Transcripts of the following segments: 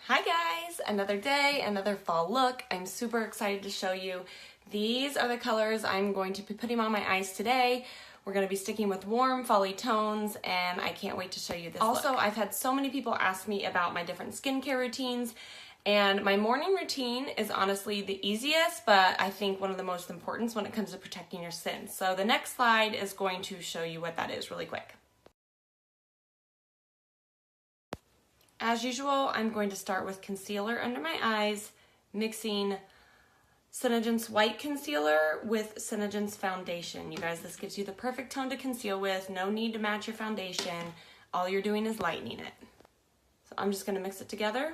Hi guys, another day, another fall look. I'm super excited to show you. These are the colors I'm going to be putting on my eyes today. We're going to be sticking with warm, fall-y tones, and I can't wait to show you this look. I've had so many people ask me about my different skincare routines, and my morning routine is honestly the easiest, but I think one of the most important when it comes to protecting your skin. So the next slide is going to show you what that is really quick. As usual, I'm going to start with concealer under my eyes, mixing SeneGence white concealer with SeneGence foundation. You guys, this gives you the perfect tone to conceal with. No need to match your foundation. All you're doing is lightening it. So I'm just going to mix it together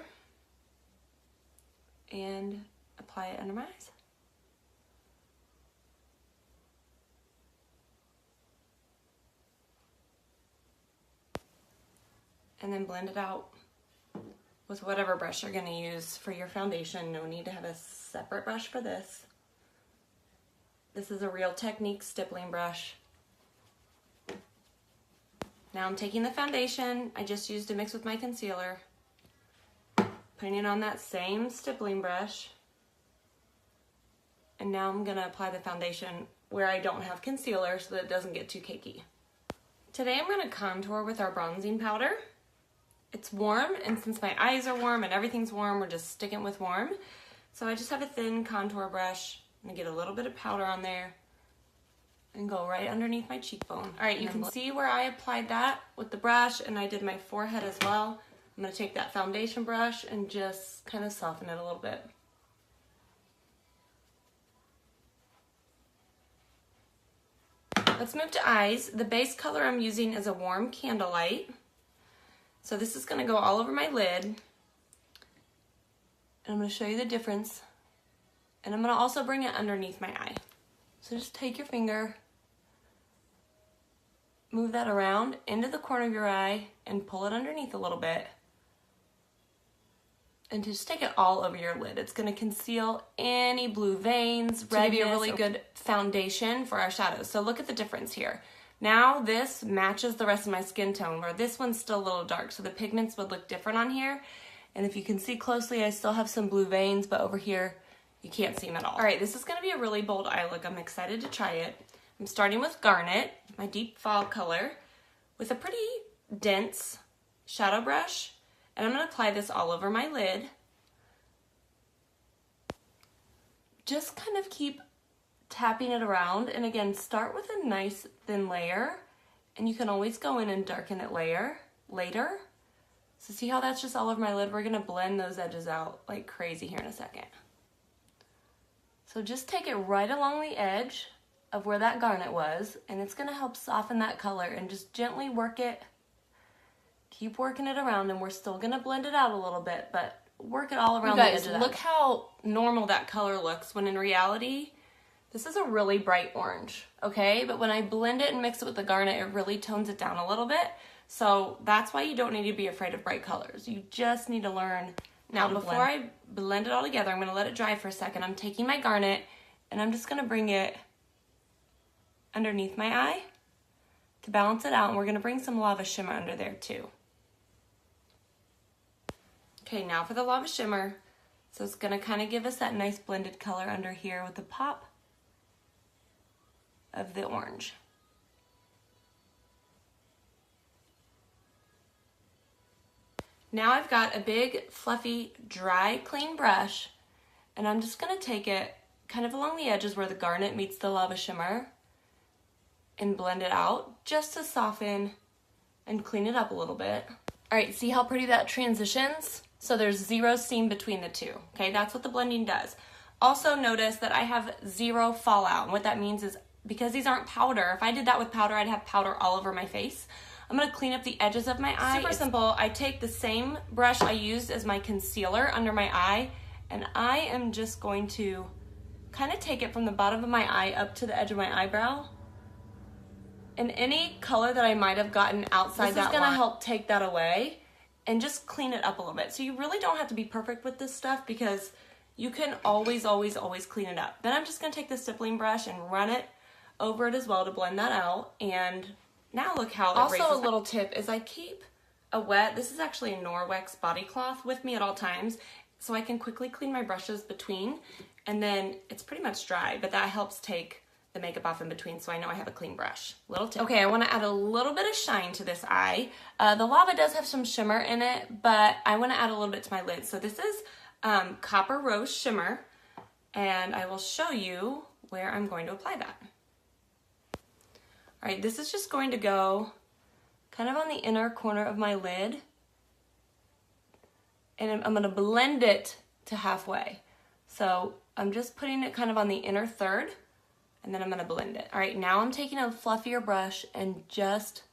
and apply it under my eyes. And then blend it out with whatever brush you're going to use for your foundation. No need to have a separate brush for this. This is a Real Technique stippling brush. Now I'm taking the foundation I just used to mix with my concealer, putting it on that same stippling brush, and now I'm going to apply the foundation where I don't have concealer so that it doesn't get too cakey. Today I'm going to contour with our bronzing powder. It's warm, and since my eyes are warm and everything's warm, we're just sticking with warm. So I just have a thin contour brush. I'm gonna get a little bit of powder on there and go right underneath my cheekbone. All right, you can see where I applied that with the brush, and I did my forehead as well. I'm gonna take that foundation brush and just kind of soften it a little bit. Let's move to eyes. The base color I'm using is a warm Candlelight. So this is going to go all over my lid, and I'm going to show you the difference, and I'm going to also bring it underneath my eye. So just take your finger, move that around into the corner of your eye, and pull it underneath a little bit, and just take it all over your lid. It's going to conceal any blue veins, redness, be a really good foundation for our shadows. So look at the difference here. Now this matches the rest of my skin tone, where this one's still a little dark, so the pigments would look different on here. And if you can see closely, I still have some blue veins, but over here, you can't see them at all. All right, this is gonna be a really bold eye look. I'm excited to try it. I'm starting with Garnet, my deep fall color, with a pretty dense shadow brush, and I'm gonna apply this all over my lid. Just kind of keep tapping it around, and again, start with a nice thin layer, and you can always go in and darken it later. So see how that's just all over my lid? We're gonna blend those edges out like crazy here in a second. So just take it right along the edge of where that garnet was, and it's gonna help soften that color, and just gently work it. Keep working it around, and we're still gonna blend it out a little bit, but work it all around the edge of that. Look how normal that color looks, when in reality, this is a really bright orange, okay? But when I blend it and mix it with the garnet, it really tones it down a little bit. So that's why you don't need to be afraid of bright colors. You just need to learn. Now, before I blend it all together, I'm gonna let it dry for a second. I'm taking my garnet, and I'm just gonna bring it underneath my eye to balance it out, and we're gonna bring some lava shimmer under there too. Okay, now for the lava shimmer. So it's gonna kind of give us that nice blended color under here with the pop of the orange. Now I've got a big, fluffy, dry, clean brush, and I'm just gonna take it kind of along the edges where the garnet meets the lava shimmer and blend it out just to soften and clean it up a little bit. All right, see how pretty that transitions? So there's zero seam between the two, okay? That's what the blending does. Also notice that I have zero fallout, and what that means is, because these aren't powder, if I did that with powder, I'd have powder all over my face. I'm gonna clean up the edges of my eye. Super simple. I take the same brush I used as my concealer under my eye, and I am just going to kind of take it from the bottom of my eye up to the edge of my eyebrow. And any color that I might have gotten outside that line, this is gonna help take that away and just clean it up a little bit. So you really don't have to be perfect with this stuff, because you can always, always, always clean it up. Then I'm just gonna take the stippling brush and run it over it as well to blend that out, and now look how it raises. Also, a little tip is I keep a wet, this is actually a Norwex body cloth with me at all times, so I can quickly clean my brushes between, and then it's pretty much dry, but that helps take the makeup off in between, so I know I have a clean brush. Little tip. Okay, I want to add a little bit of shine to this eye. The lava does have some shimmer in it, but I want to add a little bit to my lid. So this is Copper Rose Shimmer, and I will show you where I'm going to apply that. All right, this is just going to go kind of on the inner corner of my lid, and I'm going to blend it to halfway. So I'm just putting it kind of on the inner third, and then I'm going to blend it. All right, now I'm taking a fluffier brush and just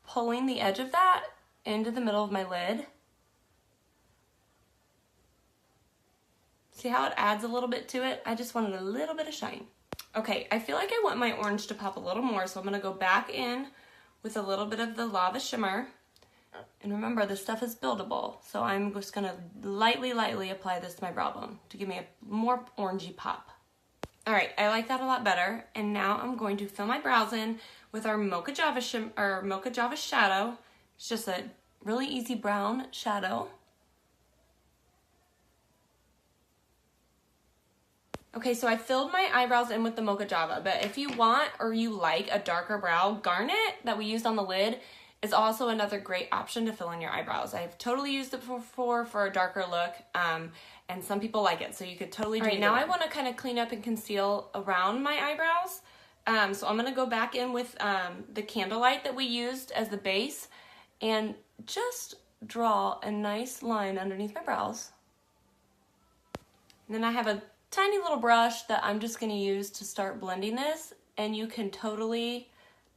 pulling the edge of that into the middle of my lid. See how it adds a little bit to it? I just wanted a little bit of shine. Okay, I feel like I want my orange to pop a little more, so I'm going to go back in with a little bit of the lava shimmer. And remember, this stuff is buildable, so I'm just going to lightly apply this to my brow bone to give me a more orangey pop. All right, I like that a lot better, and now I'm going to fill my brows in with our Mocha Java Shadow. It's just a really easy brown shadow. Okay, so I filled my eyebrows in with the Mocha Java, but if you want or you like a darker brow, garnet that we used on the lid is also another great option to fill in your eyebrows. I've totally used it before for a darker look, and some people like it, so you could totally do it. All right, now I want to kind of clean up and conceal around my eyebrows, so I'm going to go back in with the Candlelight that we used as the base and just draw a nice line underneath my brows. And then I have a tiny little brush that I'm just going to use to start blending this, and you can totally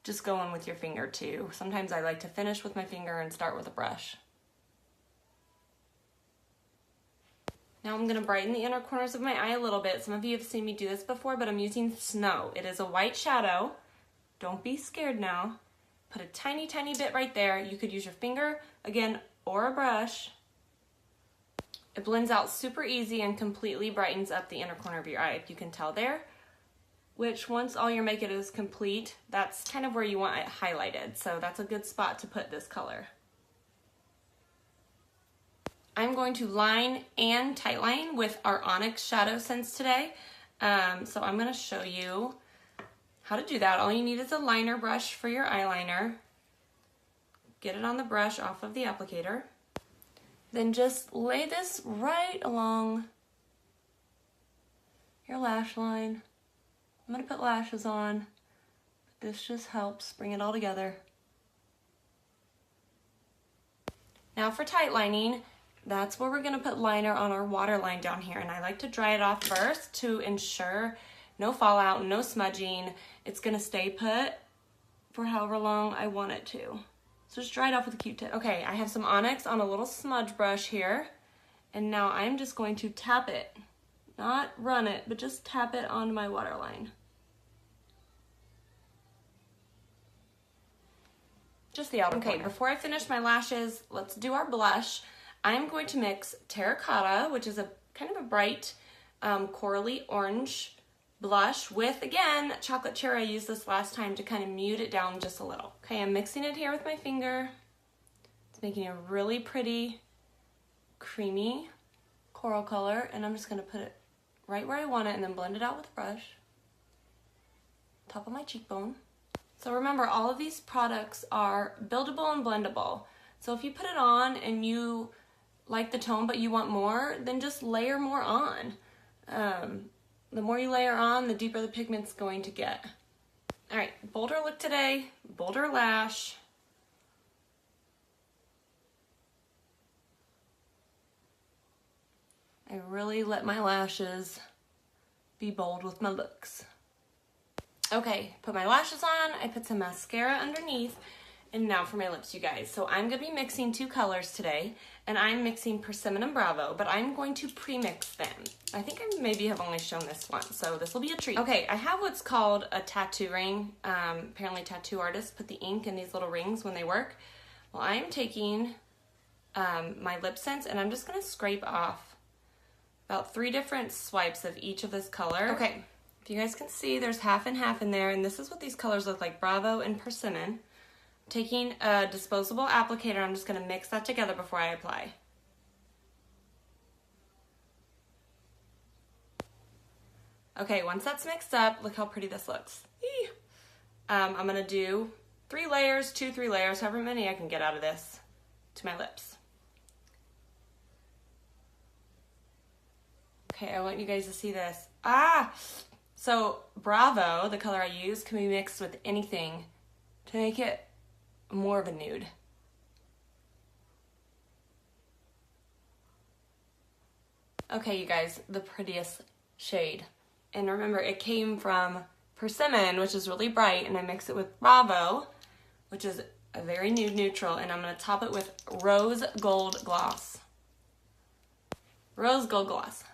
just go in with your finger too. Sometimes I like to finish with my finger and start with a brush. Now I'm going to brighten the inner corners of my eye a little bit. Some of you have seen me do this before, but I'm using Snow. It is a white shadow. Don't be scared now. Put a tiny bit right there. You could use your finger, again, or a brush. It blends out super easy and completely brightens up the inner corner of your eye. You can tell there, which once all your makeup is complete, that's kind of where you want it highlighted. So that's a good spot to put this color. I'm going to line and tightline with our Onyx ShadowSense today. So I'm going to show you how to do that. All you need is a liner brush for your eyeliner. Get it on the brush off of the applicator. Then just lay this right along your lash line. I'm going to put lashes on. This just helps bring it all together. Now for tight lining, that's where we're going to put liner on our waterline down here. And I like to dry it off first to ensure no fallout, no smudging. It's going to stay put for however long I want it to. So just dry it off with a Q-tip. Okay, I have some Onyx on a little smudge brush here. And now I'm just going to tap it. Not run it, but just tap it onto my waterline. Just the outer corner. Okay, before I finish my lashes, let's do our blush. I'm going to mix Terracotta, which is a kind of a bright corally orange blush with, again, Chocolate Cherry. I used this last time to kind of mute it down just a little. Okay, I'm mixing it here with my finger. It's making a really pretty, creamy coral color, and I'm just going to put it right where I want it and then blend it out with a brush. Top of my cheekbone. So remember, all of these products are buildable and blendable. So if you put it on and you like the tone but you want more, then just layer more on. The more you layer on, the deeper the pigment's going to get. All right, bolder look today, bolder lash. I really let my lashes be bold with my looks. Okay, put my lashes on, I put some mascara underneath, and now for my lips, you guys. So I'm gonna be mixing two colors today, and I'm mixing Persimmon and Bravo, but I'm going to pre-mix them. I think I maybe have only shown this once, so this will be a treat. Okay, I have what's called a tattoo ring. Apparently tattoo artists put the ink in these little rings when they work. Well, I'm taking my Lip Sense, and I'm just gonna scrape off about 3 different swipes of each of this color. Okay, if you guys can see, there's half and half in there, and this is what these colors look like, Bravo and Persimmon. taking a disposable applicator, I'm just going to mix that together before I apply. Okay, once that's mixed up, look how pretty this looks. I'm going to do 3 layers, 3 layers, however many I can get out of this to my lips. Okay, I want you guys to see this. So Bravo, the color I use, can be mixed with anything to make it more of a nude. Okay, you guys, the prettiest shade. And remember, it came from Persimmon, which is really bright, and I mix it with Bravo, which is a very nude neutral, and I'm going to top it with Rose Gold Gloss. Rose Gold Gloss.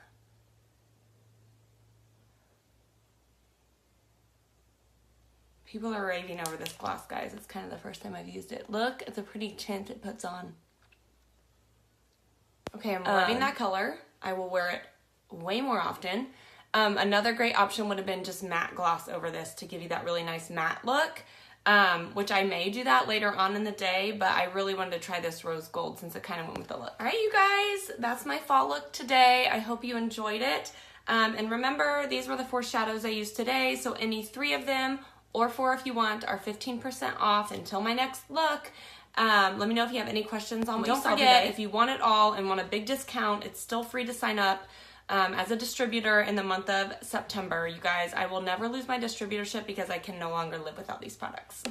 People are raving over this gloss, guys. It's kind of the first time I've used it. Look at the pretty tint it puts on. Okay, I'm loving that color. I will wear it way more often. Another great option would have been just matte gloss over this to give you that really nice matte look, which I may do that later on in the day, but I really wanted to try this rose gold since it kind of went with the look. All right, you guys, that's my fall look today. I hope you enjoyed it. And remember, these were the 4 shadows I used today, so any 3 of them, or 4 if you want, are 15% off until my next look. Let me know if you have any questions on what you saw today. Don't forget, if you want it all and want a big discount, it's still free to sign up as a distributor in the month of September. You guys, I will never lose my distributorship because I can no longer live without these products.